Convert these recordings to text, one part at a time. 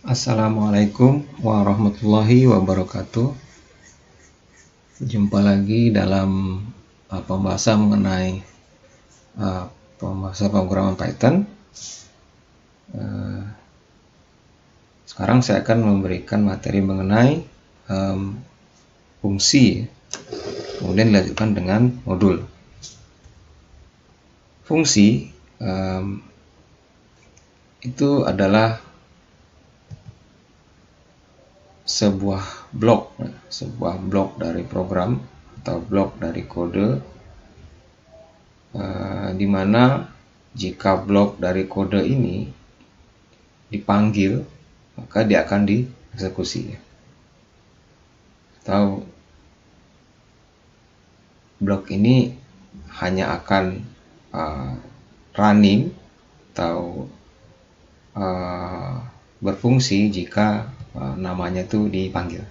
Assalamualaikum warahmatullahi wabarakatuh. Jumpa lagi dalam pembahasan mengenai pembahasan pemrograman Python. Sekarang saya akan memberikan materi mengenai fungsi, kemudian dilanjutkan dengan modul. Fungsi itu adalah sebuah blok dari program atau blok dari kode, di mana jika blok dari kode ini dipanggil, maka dia akan dieksekusi, atau blok ini hanya akan running atau berfungsi jika namanya itu dipanggil,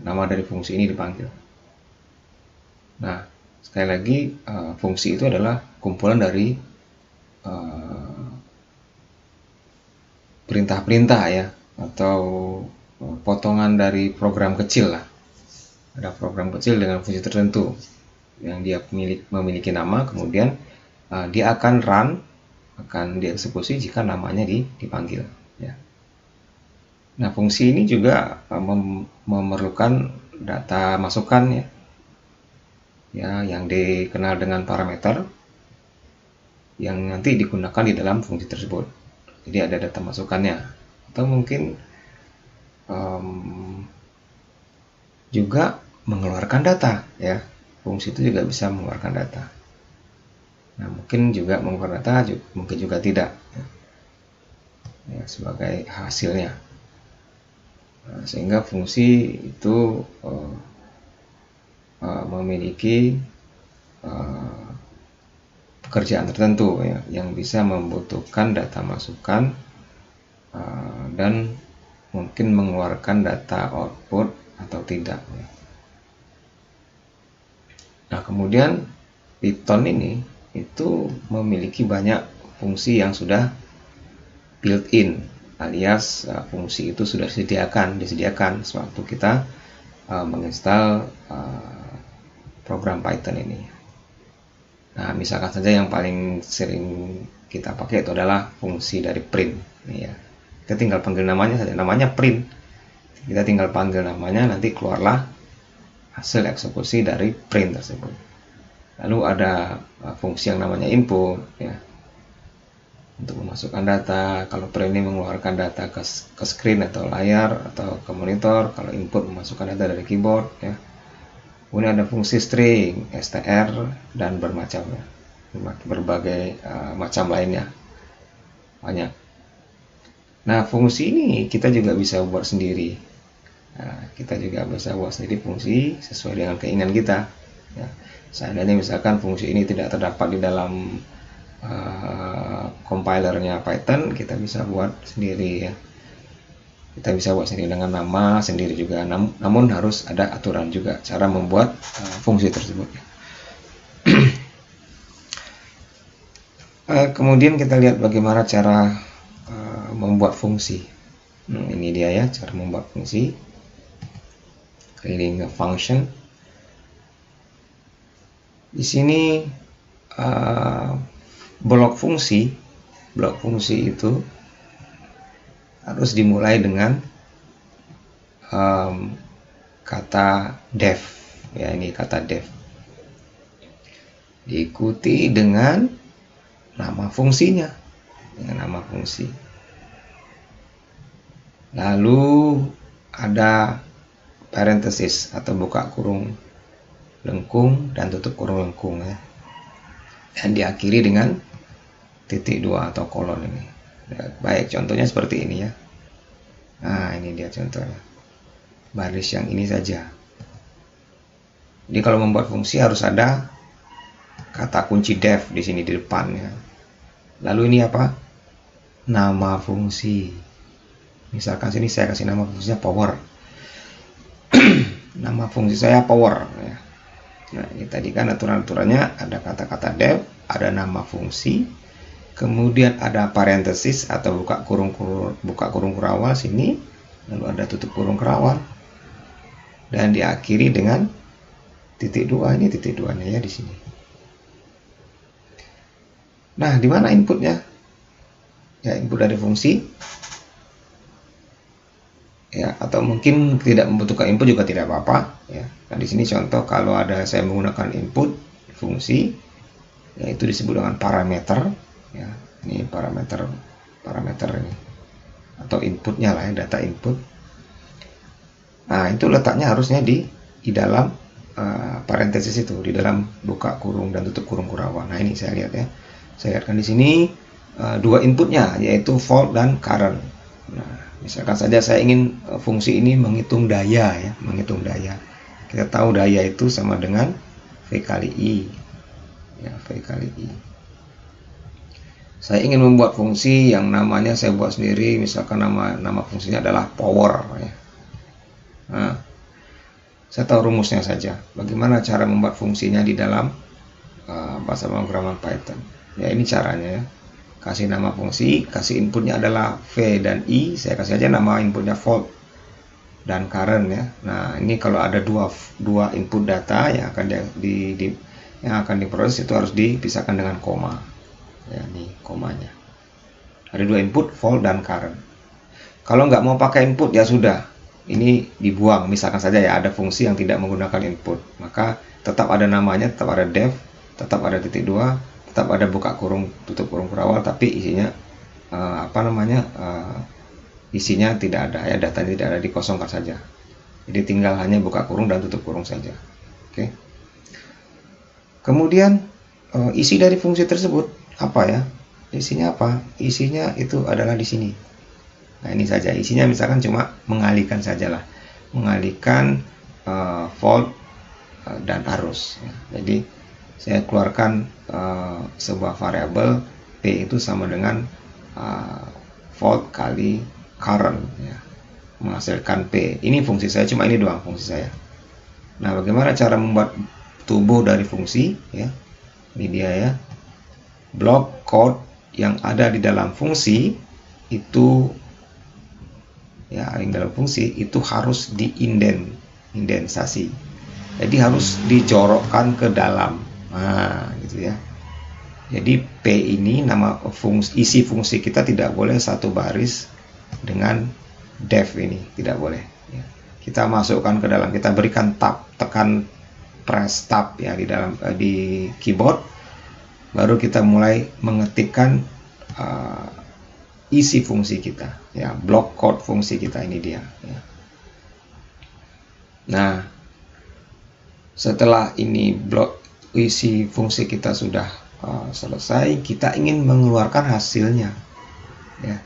nama dari fungsi ini dipanggil. Nah, sekali lagi, fungsi itu adalah kumpulan dari perintah-perintah ya, atau potongan dari program kecil lah. Ada program kecil dengan fungsi tertentu yang dia memiliki nama, kemudian dia akan run, akan dieksekusi jika namanya dipanggil ya. Nah, fungsi ini juga memerlukan data masukan ya, yang dikenal dengan parameter yang nanti digunakan di dalam fungsi tersebut. Jadi ada data masukannya, atau mungkin juga mengeluarkan data ya. Fungsi itu juga bisa mengeluarkan data. Nah, mungkin juga mengeluarkan data, mungkin juga tidak ya, sebagai hasilnya. Nah, sehingga fungsi itu memiliki pekerjaan tertentu ya, yang bisa membutuhkan data masukan dan mungkin mengeluarkan data output atau tidak ya. Nah, kemudian Python ini itu memiliki banyak fungsi yang sudah built-in, alias fungsi itu sudah disediakan sewaktu kita menginstal program Python ini. Nah, misalkan saja yang paling sering kita pakai itu adalah fungsi dari print ya. Kita tinggal panggil namanya saja, namanya print. Kita tinggal panggil namanya, nanti keluarlah hasil eksekusi dari print tersebut. Lalu ada fungsi yang namanya input ya, untuk memasukkan data. Kalau print ini mengeluarkan data ke screen atau layar atau ke monitor. Kalau input memasukkan data dari keyboard ya. Kemudian ada fungsi string, str, dan berbagai macam lainnya, banyak. Nah, fungsi ini kita juga bisa buat sendiri. Nah, kita juga bisa buat sendiri fungsi sesuai dengan keinginan kita ya. Seandainya misalkan fungsi ini tidak terdapat di dalam compilernya Python, kita bisa buat sendiri ya. Kita bisa buat sendiri dengan nama sendiri juga, namun harus ada aturan juga cara membuat fungsi tersebut. Kemudian kita lihat bagaimana cara membuat fungsi. Ini dia ya, cara membuat fungsi. Creating a function. Di sini blok fungsi itu harus dimulai dengan kata def ya, ini kata def diikuti dengan nama fungsinya, dengan nama fungsi. Lalu ada parenthesis atau buka kurung lengkung dan tutup kurung lengkung ya, dan diakhiri dengan titik 2 atau kolon ini. Baik, contohnya seperti ini ya. Nah, ini dia contohnya, baris yang ini saja. Jadi kalau membuat fungsi harus ada kata kunci def di sini di depannya. Lalu ini apa? Nama fungsi. Misalkan sini saya kasih nama fungsinya power. Nama fungsi saya power ya. Nah, ini tadi kan aturan-aturannya, ada kata-kata def, ada nama fungsi, kemudian ada parenthesis atau buka kurung kurawal sini, lalu ada tutup kurung kerawang, dan diakhiri dengan titik 2. Ini titik 2-nya ya di sini. Nah, di mana inputnya? Ya, input dari fungsi. Ya, atau mungkin tidak membutuhkan input juga tidak apa-apa ya. Nah, di sini contoh kalau ada saya menggunakan input fungsi, yaitu disebut dengan parameter ya. Ini parameter ini atau inputnya lah ya, data input. Nah, itu letaknya harusnya di dalam parentesis itu, di dalam buka kurung dan tutup kurung kurawang. Nah, ini saya lihat ya. Saya lihatkan di sini dua inputnya, yaitu volt dan current. Nah, misalkan saja saya ingin fungsi ini menghitung daya ya, menghitung daya. Kita tahu daya itu sama dengan V kali I. Ya, V kali I. Saya ingin membuat fungsi yang namanya saya buat sendiri, misalkan nama fungsinya adalah power ya. Nah, saya tahu rumusnya saja. Bagaimana cara membuat fungsinya di dalam bahasa pemrograman Python. Ya, ini caranya ya. Kasih nama fungsi, kasih inputnya adalah V dan I. Saya kasih aja nama inputnya volt dan current ya. Nah, ini kalau ada dua input data yang akan yang akan diproses, itu harus dipisahkan dengan koma. Ya, ini komanya. Ada dua input, volt dan current. Kalau nggak mau pakai input ya sudah, ini dibuang. Misalkan saja ya ada fungsi yang tidak menggunakan input, maka tetap ada namanya, tetap ada def, tetap ada titik 2, tetap ada buka kurung tutup kurung kurawang, tapi isinya isinya tidak ada ya, datanya tidak ada, dikosongkan saja. Jadi tinggal hanya buka kurung dan tutup kurung saja. Oke. Kemudian isi dari fungsi tersebut apa ya? Isinya apa? Isinya itu adalah di sini. Nah, ini saja isinya, misalkan cuma mengalihkan sajalah, mengalihkan volt dan arus ya. Jadi saya keluarkan sebuah variabel P itu sama dengan volt kali current ya, menghasilkan P. Ini fungsi saya, cuma ini doang fungsi saya. Nah, bagaimana cara membuat tubuh dari fungsi ya? Ini dia ya. Blok code yang ada di dalam fungsi itu ya, yang dalam fungsi itu harus diindensasi. Jadi harus dijorokkan ke dalam. Nah, gitu ya. Jadi P ini nama isi fungsi kita tidak boleh satu baris dengan def ini, tidak boleh ya. Kita masukkan ke dalam, kita berikan tab, tekan press tab ya di keyboard, baru kita mulai mengetikkan isi fungsi kita ya, block code fungsi kita, ini dia ya. Nah, setelah ini blok isi fungsi kita sudah selesai, kita ingin mengeluarkan hasilnya ya.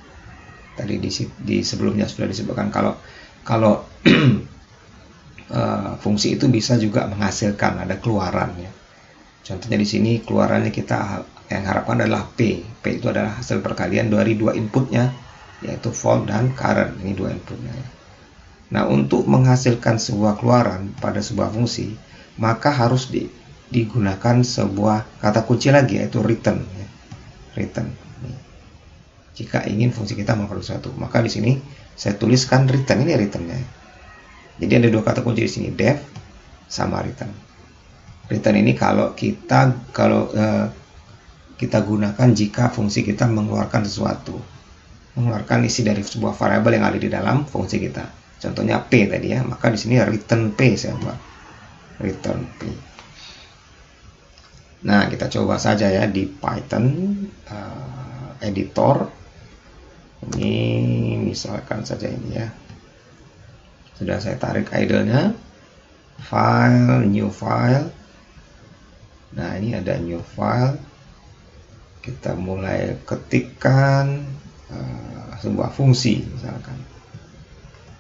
Tadi di sebelumnya sudah disebutkan kalau fungsi itu bisa juga menghasilkan, ada keluaran ya. Contohnya di sini keluarannya kita yang harapkan adalah P. P itu adalah hasil perkalian dari dua inputnya, yaitu volt dan current. Ini dua inputnya ya. Nah, untuk menghasilkan sebuah keluaran pada sebuah fungsi, maka harus digunakan sebuah kata kunci lagi, yaitu return ya. Return. Jika ingin fungsi kita melakukan sesuatu, maka di sini saya tuliskan return. Ini returnnya. Jadi ada dua kata kunci di sini, def sama return. Return ini kalau kita gunakan jika fungsi kita mengeluarkan sesuatu, mengeluarkan isi dari sebuah variabel yang ada di dalam fungsi kita. Contohnya P tadi ya, maka di sini return P saya buat, return P. Nah, kita coba saja ya di Python editor. Ini misalkan saja ini ya. Sudah saya tarik idle-nya, file, new file. Nah, ini ada new file. Kita mulai ketikkan sebuah fungsi misalkan.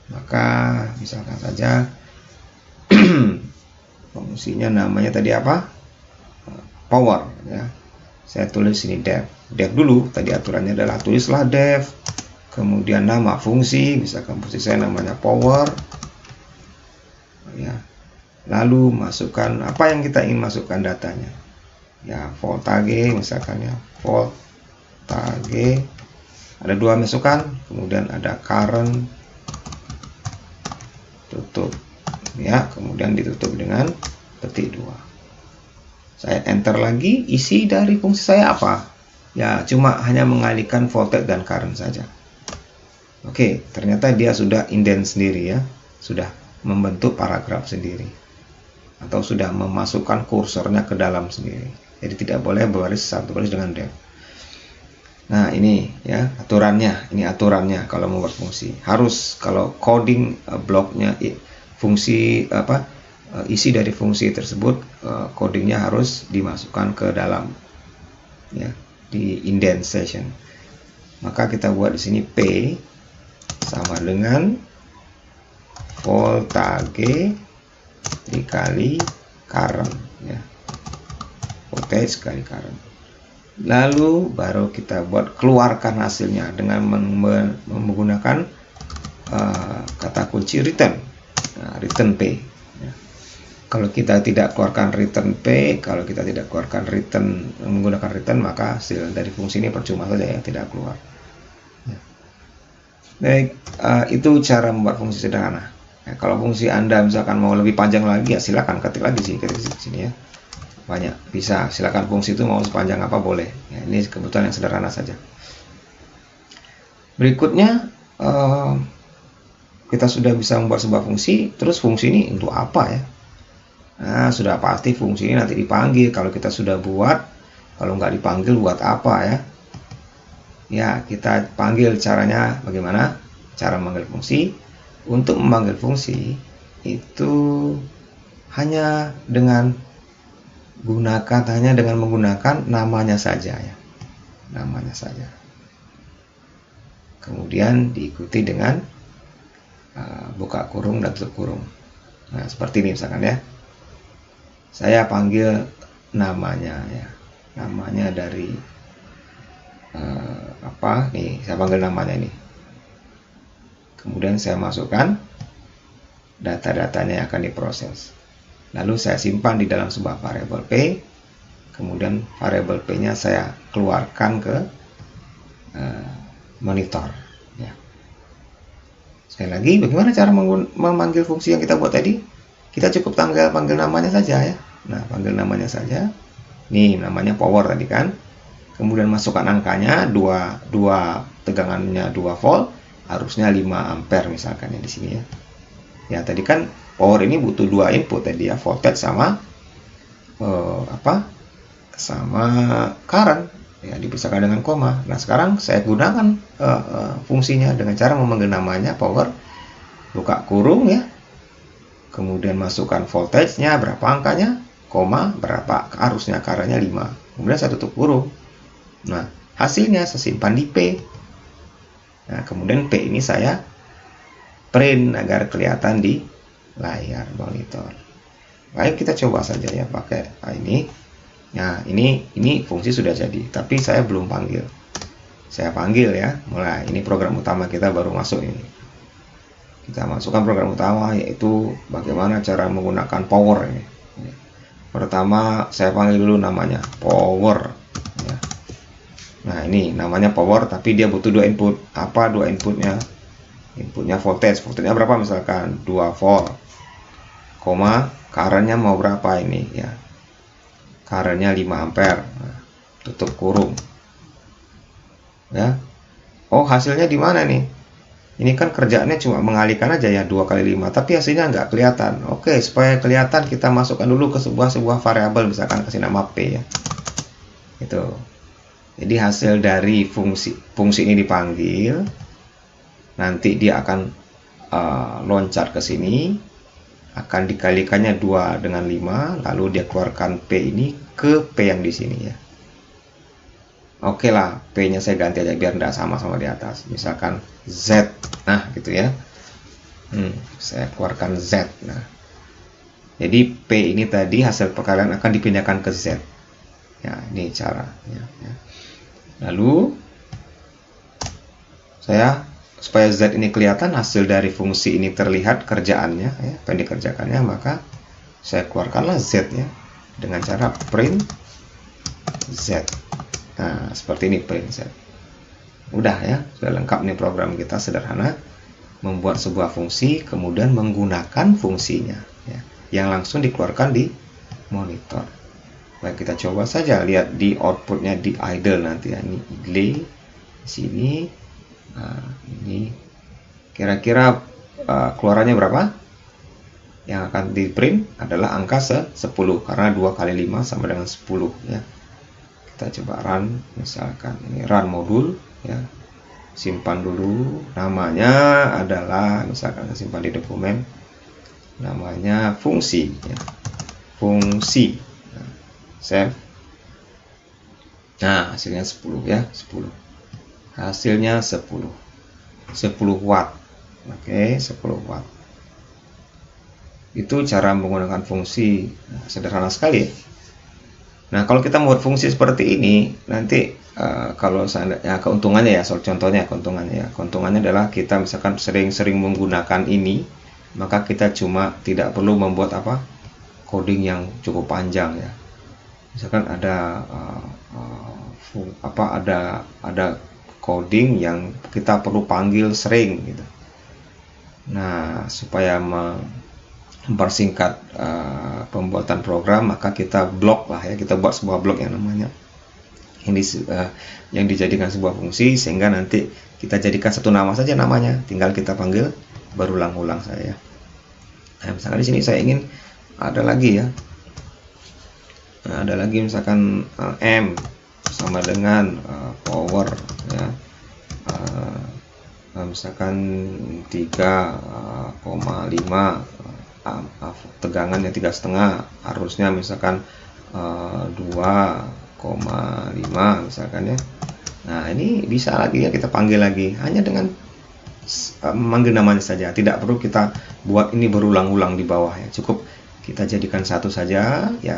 Maka misalkan saja fungsinya namanya tadi apa? Power ya. Saya tulis ini def. Def dulu, tadi aturannya adalah tulislah def. Kemudian nama fungsi, misalkan fungsi saya namanya power. Ya. Lalu masukkan apa yang kita ingin masukkan datanya ya, voltage misalkan ya, voltage ada dua masukan, kemudian ada current tutup ya, kemudian ditutup dengan petik 2. Saya enter lagi, isi dari fungsi saya apa? Ya, cuma hanya mengalihkan voltage dan current saja. Oke, ternyata dia sudah indent sendiri ya, sudah membentuk paragraf sendiri, atau sudah memasukkan kursornya ke dalam sendiri. Jadi tidak boleh berbaris satu baris dengan def. Nah, ini ya aturannya, ini aturannya kalau membuat fungsi. Harus kalau coding bloknya fungsi isi dari fungsi tersebut, codingnya harus dimasukkan ke dalam ya, di indentation. Maka kita buat di sini P sama dengan voltage dikali current ya, voltage kali current. Lalu baru kita buat keluarkan hasilnya dengan menggunakan kata kunci return, return P ya. Kalau kita tidak keluarkan return P, kalau kita tidak keluarkan return menggunakan return, maka hasil dari fungsi ini percuma saja ya, tidak keluar ya. Baik, itu cara membuat fungsi sederhana. Nah, kalau fungsi Anda misalkan mau lebih panjang lagi ya silakan ketik lagi sih, ketik di sini ya. Banyak bisa, silakan fungsi itu mau sepanjang apa boleh. Ya, ini kebetulan yang sederhana saja. Berikutnya kita sudah bisa membuat sebuah fungsi, terus fungsi ini untuk apa ya? Nah, sudah pasti fungsi ini nanti dipanggil kalau kita sudah buat. Kalau nggak dipanggil buat apa ya? Ya, kita panggil. Caranya bagaimana? Cara memanggil fungsi. Untuk memanggil fungsi itu hanya dengan menggunakan namanya saja ya. Namanya saja. Kemudian diikuti dengan buka kurung dan tutup kurung. Nah, seperti ini misalkan ya. Saya panggil namanya ya. Namanya dari nih, saya panggil namanya ini. Kemudian saya masukkan data-datanya yang akan diproses. Lalu saya simpan di dalam sebuah variabel P. Kemudian variabel P-nya saya keluarkan ke monitor ya. Sekali lagi, bagaimana cara memanggil fungsi yang kita buat tadi? Kita cukup panggil namanya saja ya. Nah, panggil namanya saja. Nih, namanya power tadi kan. Kemudian masukkan angkanya, dua tegangannya 2 volt, harusnya 5 ampere misalkan ya di sini ya. Ya, tadi kan power ini butuh 2 input tadi ya, voltage sama sama current ya, dipisahkan dengan koma. Nah, sekarang saya gunakan fungsinya dengan cara memanggil namanya power, buka kurung ya. Kemudian masukkan voltage-nya berapa angkanya, koma berapa arusnya, current-nya 5. Kemudian saya tutup kurung. Nah, hasilnya saya simpan di P. Nah, kemudian P ini saya print agar kelihatan di layar monitor. Baik, kita coba saja ya pakai ini. Nah, ini fungsi sudah jadi, tapi saya belum panggil. Saya panggil ya. Mulai, ini program utama kita baru masuk ini. Kita masukkan program utama, yaitu bagaimana cara menggunakan power ini. Pertama, saya panggil dulu namanya power ya. Nah, ini namanya power, tapi dia butuh 2 input. Apa 2 inputnya? Inputnya voltage. Voltage-nya berapa misalkan? 2 volt. Koma, current-nya mau berapa ini ya? Current-nya 5 ampere. Nah, tutup kurung. Ya. Oh, hasilnya di mana nih? Ini kan kerjaannya cuma mengalihkan aja ya, 2 kali 5, tapi hasilnya nggak kelihatan. Oke, supaya kelihatan kita masukkan dulu ke sebuah variabel, misalkan kasih nama P ya. Itu. Jadi hasil dari fungsi ini dipanggil, nanti dia akan loncat ke sini, akan dikalikannya 2 dengan 5, lalu dia keluarkan P ini ke P yang di sini ya. Oke lah, P-nya saya ganti aja biar tidak sama-sama di atas. Misalkan Z. Nah, gitu ya. Saya keluarkan Z. Nah, jadi P ini tadi hasil perkalian akan dipindahkan ke Z. Ya, ini cara. Ya. Lalu, supaya Z ini kelihatan, hasil dari fungsi ini terlihat kerjaannya, ya, apa yang dikerjakannya, maka saya keluarkanlah Z ya. Dengan cara print Z. Nah, seperti ini print Z. Udah ya, sudah lengkap nih program kita, sederhana. membuat sebuah fungsi kemudian menggunakan fungsinya ya, yang langsung dikeluarkan di monitor. Baik, kita coba saja lihat di outputnya di idle nanti ya. Ini idle di sini. Nah, ini kira-kira keluarannya berapa? Yang akan di print adalah angka 10 karena 2 kali 5 sama dengan 10 ya. Kita coba run, misalkan ini run modul ya. Simpan dulu, namanya adalah misalkan simpan di dokumen, namanya fungsi ya. Fungsi. Nah, save. Nah, hasilnya 10 ya, 10. Hasilnya 10 watt. Oke, 10 watt. Itu cara menggunakan fungsi. Nah, sederhana sekali. Nah, kalau kita membuat fungsi seperti ini, nanti kalau seandainya keuntungannya ya, soal contohnya keuntungannya adalah kita misalkan sering-sering menggunakan ini, maka kita cuma tidak perlu membuat coding yang cukup panjang ya. Misalkan ada ada coding yang kita perlu panggil sering gitu. Nah, supaya mempersingkat pembuatan program, maka kita blok lah ya, kita buat sebuah blok yang namanya yang dijadikan sebuah fungsi, sehingga nanti kita jadikan satu nama saja namanya, tinggal kita panggil berulang-ulang saja. Nah, misalkan di sini saya ingin ada lagi ya, misalkan M sama dengan power ya, misalkan 3,5 tegangannya 3,5, arusnya misalkan 2,5 misalkan ya. Nah, ini bisa lagi ya, kita panggil lagi hanya dengan memanggil namanya saja, tidak perlu kita buat ini berulang-ulang di bawah ya. Cukup kita jadikan satu saja ya,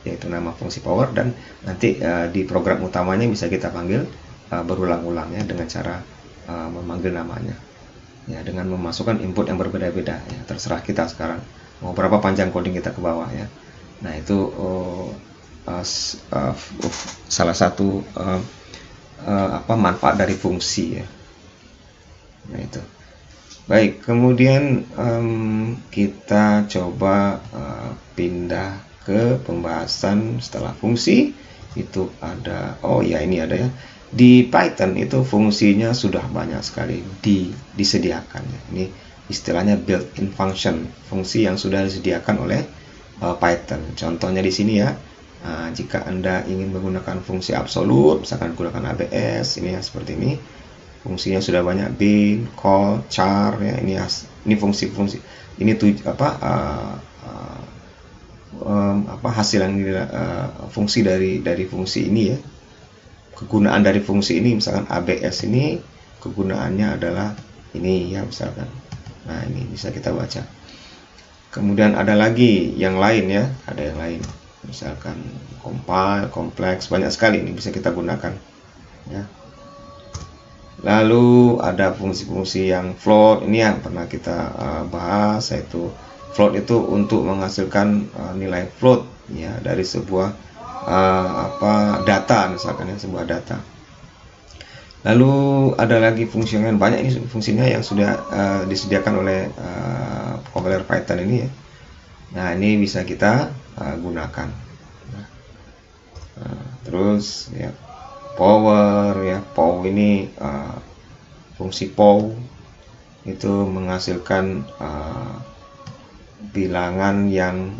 yaitu nama fungsi power, dan nanti di program utamanya bisa kita panggil berulang-ulang ya, dengan cara memanggil namanya ya, dengan memasukkan input yang berbeda-beda ya. Terserah kita sekarang mau berapa panjang coding kita ke bawah ya. Nah, itu salah satu manfaat dari fungsi ya. Nah, itu baik. Kemudian kita coba pindah ke pembahasan setelah fungsi. Itu ada, ini ada ya, di Python itu fungsinya sudah banyak sekali disediakan ya. Ini istilahnya built-in function, fungsi yang sudah disediakan oleh Python. Contohnya di sini ya. Nah, jika Anda ingin menggunakan fungsi absolut, misalkan gunakan ABS, ini ya seperti ini. Fungsinya sudah banyak, bin, call, char ya, ini fungsi-fungsi. Ini hasil yang fungsi dari fungsi ini ya. Kegunaan dari fungsi ini, misalkan ABS ini kegunaannya adalah ini ya, misalkan. Nah, ini bisa kita baca. Kemudian ada lagi yang lain ya, ada yang lain. Misalkan compile, kompleks, banyak sekali ini bisa kita gunakan ya. Lalu ada fungsi-fungsi yang float, ini yang pernah kita bahas, yaitu float itu untuk menghasilkan nilai float ya dari sebuah data, misalkan ya, sebuah data. Lalu ada lagi fungsi yang banyak, ini fungsinya yang sudah disediakan oleh compiler Python ini ya. Nah, ini bisa kita gunakan. Terus ya, power ya, pow ini fungsi pow itu menghasilkan bilangan yang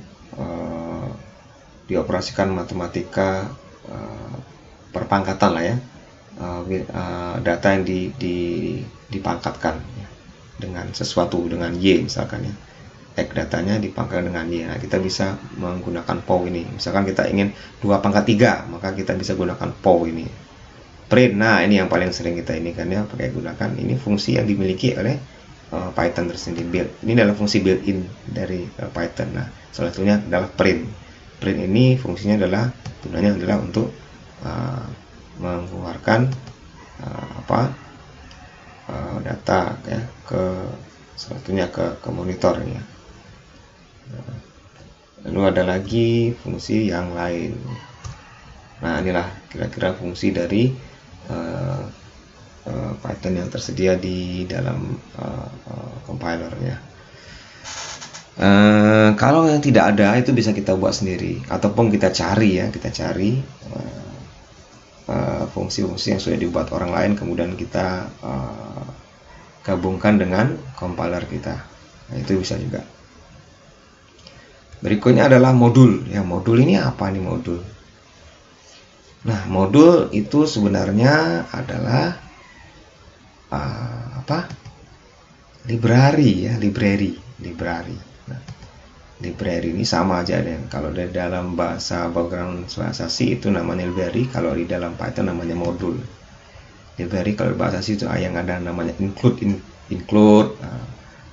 dioperasikan matematika perpangkatan lah ya, data yang dipangkatkan ya, dengan sesuatu, dengan Y misalkan ya. X datanya dipangkat dengan Y. Nah, kita bisa menggunakan pow ini. Misalkan kita ingin 2/3, maka kita bisa gunakan pow ini. Print, nah ini yang paling sering kita ini kan ya, pakai gunakan. Ini fungsi yang dimiliki oleh Python tersendiri. Ini adalah fungsi built-in dari Python. Nah, salah satunya adalah print. Print ini fungsinya gunanya adalah untuk mengeluarkan data ya, salah satunya ke monitor ya. Lalu ada lagi fungsi yang lain. Nah, inilah kira-kira fungsi dari Python yang tersedia di dalam compilernya. Kalau yang tidak ada itu bisa kita buat sendiri, ataupun kita cari fungsi-fungsi yang sudah dibuat orang lain, kemudian kita gabungkan dengan compiler kita. Nah, itu bisa juga. Berikutnya adalah modul. Ya, modul ini apa nih modul? Nah, modul itu sebenarnya adalah library. Nah, library ini sama aja deh. Kalau di dalam background bahasa C itu namanya library, kalau di dalam Python namanya modul. Library kalau bahasa C itu yang ada namanya include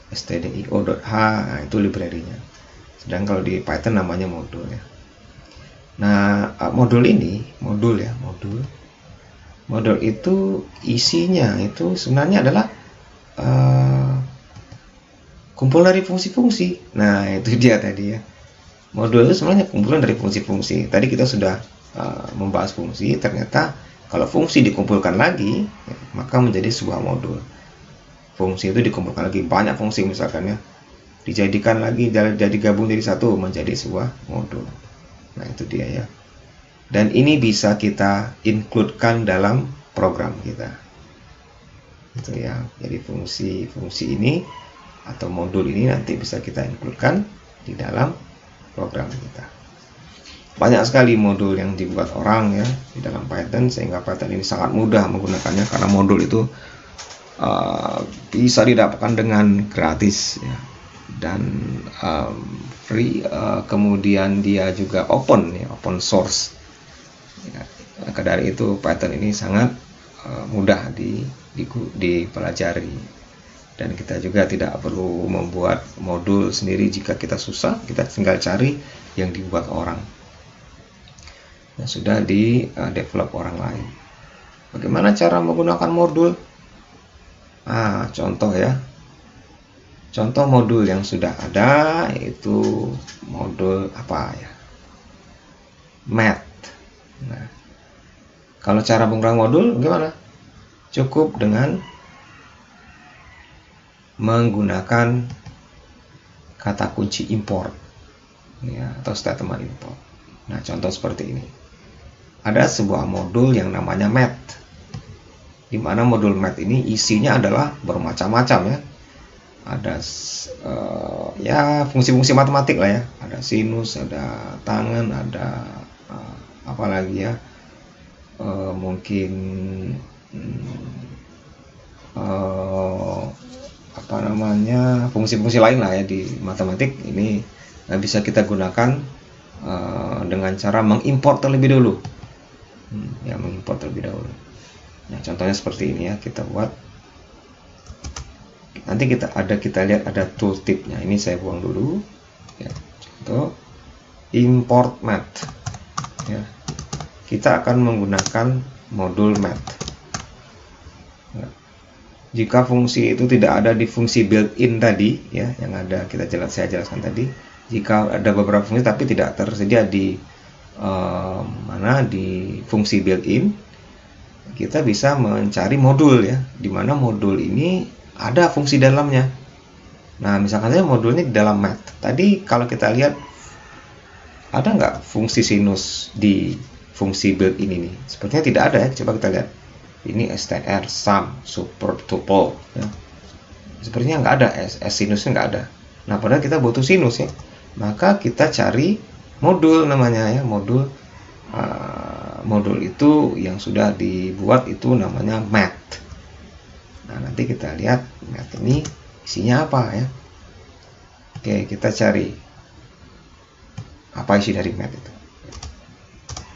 stdio.h, nah, itu library-nya. Sedang kalau di Python namanya modul ya. Nah, modul itu isinya itu sebenarnya adalah kumpulan dari fungsi-fungsi. Nah, itu dia tadi ya. Modul itu sebenarnya kumpulan dari fungsi-fungsi. Tadi kita sudah membahas fungsi, ternyata kalau fungsi dikumpulkan lagi, ya, maka menjadi sebuah modul. Fungsi itu dikumpulkan lagi, banyak fungsi misalkan ya, dijadikan lagi, jadi gabung jadi satu menjadi sebuah modul. Nah, itu dia ya. Dan ini bisa kita include-kan dalam program kita. Itu ya. Jadi fungsi ini atau modul ini nanti bisa kita include-kan di dalam program kita. Banyak sekali modul yang dibuat orang ya di dalam Python, sehingga Python ini sangat mudah menggunakannya karena modul itu bisa didapatkan dengan gratis ya, dan free, kemudian dia juga open source ya. Maka dari itu Python ini sangat mudah dipelajari, dan kita juga tidak perlu membuat modul sendiri. Jika kita susah, kita tinggal cari yang dibuat orang yang sudah develop orang lain. Bagaimana cara menggunakan modul? Contoh ya. Contoh modul yang sudah ada yaitu modul apa ya? Math. Nah, kalau cara menggunakan modul gimana? Cukup dengan menggunakan kata kunci import ya, atau statement import. Nah, contoh seperti ini. Ada sebuah modul yang namanya math, di mana modul math ini isinya adalah bermacam-macam ya. Ada fungsi-fungsi matematik lah ya. Ada sinus, ada tangen, ada apa lagi ya? Mungkin fungsi-fungsi lain lah ya di matematik. Ini bisa kita gunakan dengan cara mengimport terlebih dulu. Mengimport terlebih dahulu. Nah, contohnya seperti ini ya, kita buat. Nanti kita lihat ada tooltipnya. Ini saya buang dulu. Ya, contoh import math. Ya, kita akan menggunakan modul math. Ya. Jika fungsi itu tidak ada di fungsi built-in tadi, ya, yang ada saya jelaskan tadi. Jika ada beberapa fungsi tapi tidak tersedia di di fungsi built-in, kita bisa mencari modul ya, di mana modul ini ada fungsi dalamnya. Nah, misalkan saja modulnya di dalam math. Tadi kalau kita lihat, ada nggak fungsi sinus di fungsi built-in ini? Sepertinya tidak ada ya. Coba kita lihat. Ini str, sum, super, tuple. Ya. Sepertinya nggak ada, sinusnya nggak ada. Nah, padahal kita butuh sinus ya. Maka kita cari modul namanya ya, modul itu yang sudah dibuat itu namanya math. Nah, nanti kita lihat math ini isinya apa ya. Oke, kita cari apa isi dari math itu.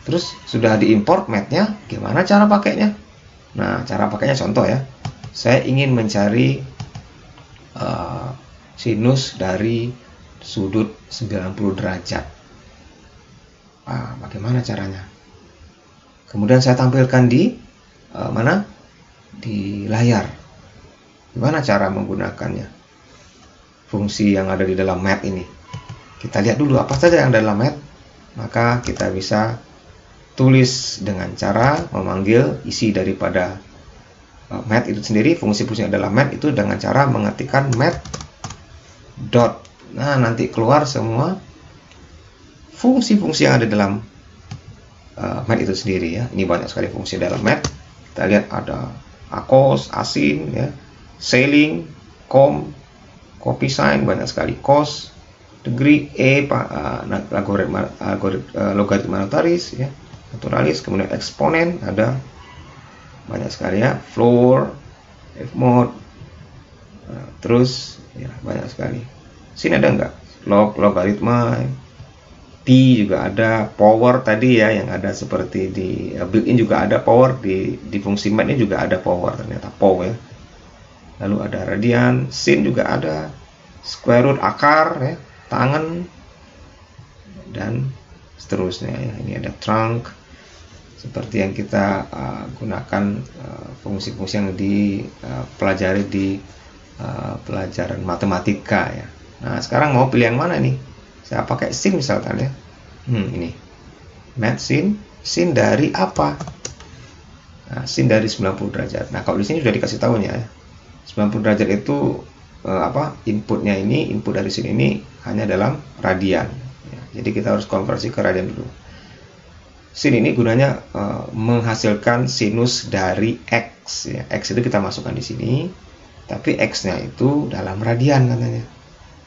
Terus sudah diimport math-nya, gimana cara pakainya? Nah, cara pakainya contoh ya. Saya ingin mencari sinus dari sudut 90 derajat. Bagaimana caranya? Kemudian saya tampilkan di di layar. Gimana cara menggunakannya? Fungsi yang ada di dalam math ini. Kita lihat dulu apa saja yang ada dalam math. Maka kita bisa tulis dengan cara memanggil isi daripada math itu sendiri. Fungsi-fungsi yang ada dalam math itu dengan cara mengetikkan math dot. Nah, nanti keluar semua fungsi-fungsi yang ada dalam math itu sendiri ya. Ini banyak sekali fungsi dalam math. Kita lihat ada acos, asin ya, sailing, com, copy sign, banyak sekali cos, degree, logaritma notaris ya, naturalis, kemudian eksponen, ada banyak sekali ya, floor, f mod, terus ya banyak sekali. Sini ada enggak? Logaritma, P juga ada, power tadi ya yang ada seperti di built-in juga ada power, di fungsi math ini juga ada power ternyata, power ya. Lalu ada radian, sin juga ada, square root akar ya, tangan, dan seterusnya ya. Ini ada trunk seperti yang kita gunakan fungsi-fungsi yang dipelajari di pelajaran matematika ya. Nah, sekarang mau pilih yang mana nih? Saya pakai sin misalkan ya. Ini math sin dari apa? Nah, sin dari 90 derajat. Nah, kalau di sini sudah dikasih tahunya ya. 90 derajat itu inputnya ini, input dari sin ini hanya dalam radian ya. Jadi kita harus konversi ke radian dulu. Sin ini gunanya menghasilkan sinus dari x ya. X itu kita masukkan di sini, tapi x-nya itu dalam radian katanya.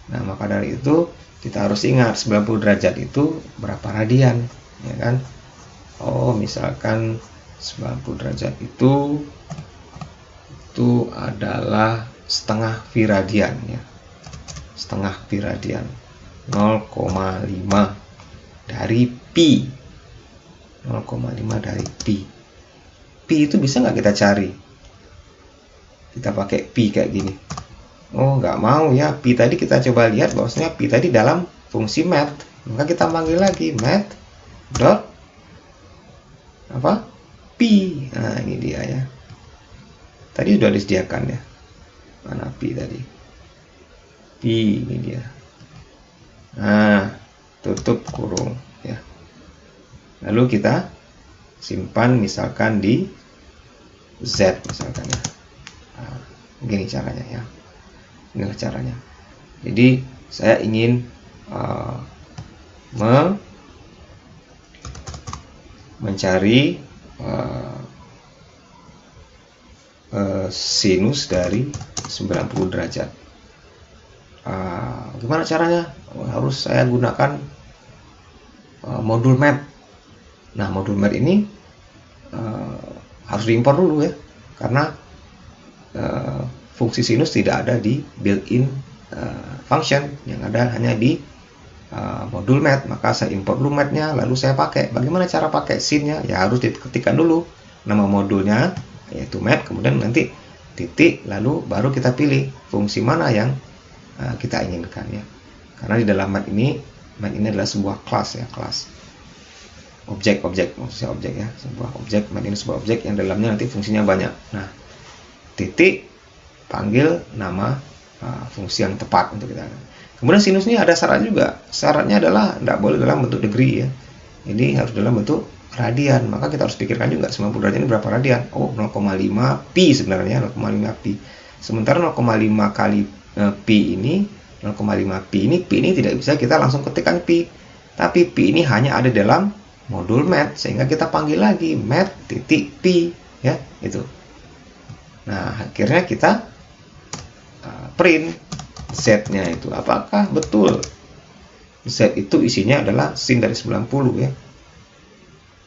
Nah, maka dari itu kita harus ingat 90 derajat itu berapa radian ya kan. Misalkan 90 derajat itu adalah setengah V radian ya. Setengah V radian 0,5 dari pi. 0,5 dari pi. Pi itu bisa nggak kita cari? Kita pakai pi kayak gini. Nggak mau ya. Pi tadi kita coba lihat bahwasanya pi tadi dalam fungsi math. Maka kita panggil lagi math dot apa? Pi. Nah, ini dia ya. Tadi sudah disediakan ya. Mana pi tadi? Pi, ini dia. Nah, tutup kurung ya. Lalu kita simpan misalkan di Z misalkan ya. Nah, begini caranya ya. Inilah caranya. Jadi saya ingin mencari sinus dari 90 derajat. Gimana caranya? Harus saya gunakan modul math. Nah, modul math ini harus diimpor dulu ya, karena fungsi sinus tidak ada di built-in function, yang ada hanya di modul math. Maka saya import dulu math-nya, lalu saya pakai. Bagaimana cara pakai sin-nya? Ya harus diketikkan dulu nama modulnya, yaitu math, kemudian nanti titik, lalu baru kita pilih fungsi mana yang kita inginkan ya. Karena di dalam math ini adalah sebuah kelas ya, kelas objek, maksudnya objek ya, sebuah objek. Math ini sebuah objek yang dalamnya nanti fungsinya banyak. Nah, titik panggil nama fungsi yang tepat untuk kita. Kemudian sinus ini ada syarat juga. Syaratnya adalah tidak boleh dalam bentuk degree ya. Ini harus dalam bentuk radian. Maka kita harus pikirkan juga 90 derajat ini berapa radian. 0,5 pi sebenarnya, 0,5 pi. Sementara 0,5 kali pi ini, 0,5 pi ini tidak bisa kita langsung ketikkan pi. Tapi pi ini hanya ada dalam modul math, sehingga kita panggil lagi math titik pi ya, itu. Nah, akhirnya kita print Z-nya itu. Apakah betul Z itu isinya adalah sin dari 90 ya?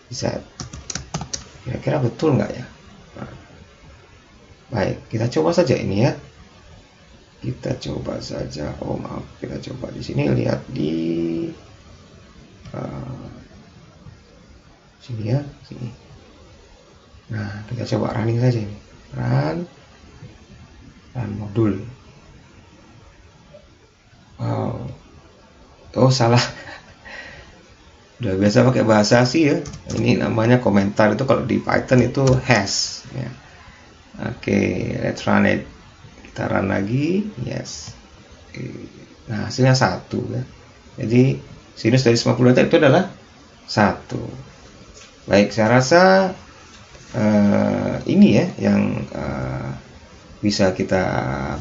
Z. Kira-kira betul nggak ya? Nah, baik, kita coba saja ini ya. Kita coba saja. Maaf, kita coba di sini, lihat di sini ya, sini. Nah, kita coba running saja ini. Run modul. Salah. Udah biasa pakai bahasa sih ya. Ini namanya komentar, itu kalau di Python itu hash ya. Oke, let's run it. Kita run lagi. Yes. Nah, hasilnya 1 ya. Jadi sinus dari 90 derajat itu adalah 1. Baik, saya rasa ini ya yang bisa kita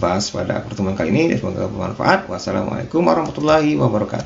bahas pada pertemuan kali ini. Semoga bermanfaat. Wassalamualaikum warahmatullahi wabarakatuh.